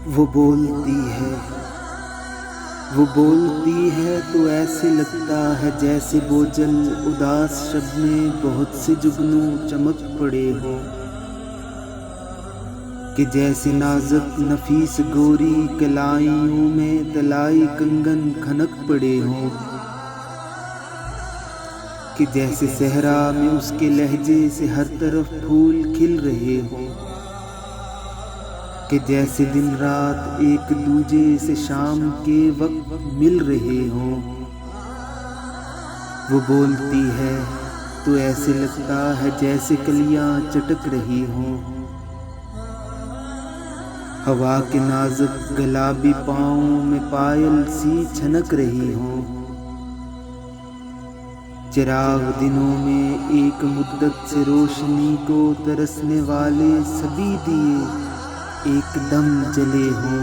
وہ بولتی ہے تو ایسے لگتا ہے جیسے بوجھل اداس شب میں بہت سے جگنو چمک پڑے ہو، کہ جیسے نازک نفیس گوری کلائیوں میں طلائی کنگن کھنک پڑے ہوں، کہ جیسے صحرا میں اس کے لہجے سے ہر طرف پھول کھل رہے ہوں، کہ جیسے دن رات ایک دوجے سے شام کے وقت مل رہے ہوں۔ وہ بولتی ہے تو ایسے لگتا ہے جیسے کلیاں چٹک رہی ہوں، ہوا کے نازک گلابی پاؤں میں پائل سی چھنک رہی ہوں۔ چراغ دنوں میں ایک مدت سے روشنی کو ترسنے والے سبھی دیے ایک دم جلے ہوں۔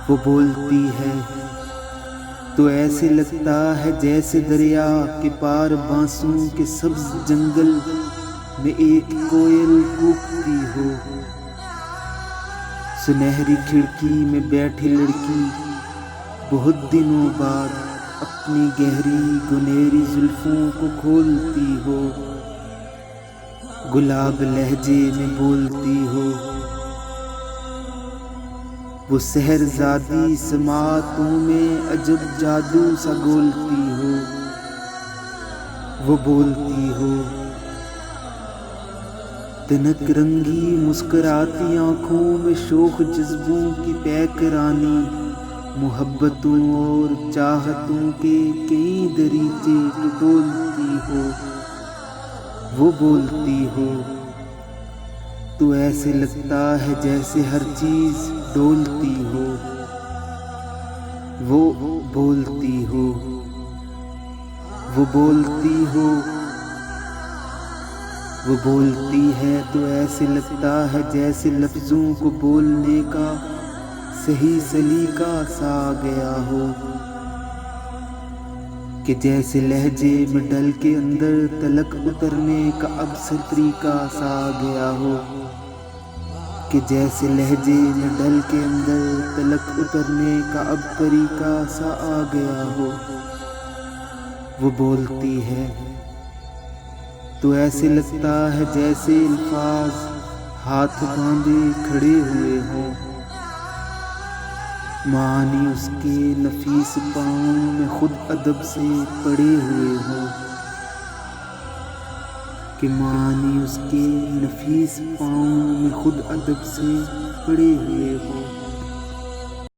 وہ بولتی ہے تو ایسے لگتا ہے جیسے دریا کے پار بانسوں کے سبز جنگل میں ایک کوئل کوکتی ہو، سنہری کھڑکی میں بیٹھی لڑکی بہت دنوں بعد اپنی گہری گنہری زلفوں کو کھولتی ہو، گلاب لہجے میں بولتی ہو۔ وہ سحرزادی سماعتوں میں عجب جادو سا گولتی ہو، وہ بولتی ہو۔ تنک رنگی مسکراتی آنکھوں میں شوخ جذبوں کی پیک رانی، محبتوں اور چاہتوں کے کئی دریچے ٹٹولتی ہو، وہ بولتی ہو تو ایسے لگتا ہے جیسے ہر چیز ڈولتی ہو، وہ بولتی ہو۔ وہ بولتی ہے تو ایسے لگتا ہے جیسے لفظوں کو بولنے کا صحیح سلیقہ سا آ گیا ہو، کہ جیسے لہجے میں ڈل کے اندر تلک اترنے کا اب سے طریقہ سا آ گیا ہو، کہ جیسے لہجے میں ڈل کے اندر تلک اترنے کا اب طریقہ سا آ گیا ہو۔ وہ بولتی ہے تو ایسے لگتا ہے جیسے الفاظ ہاتھ باندھے کھڑے ہوئے ہوں، معانی اس کے نفیس پاؤں میں خود ادب سے پڑے ہوئے ہوں، کہ معانی اس کے نفیس پاؤں میں خود ادب سے پڑے ہوئے ہوں۔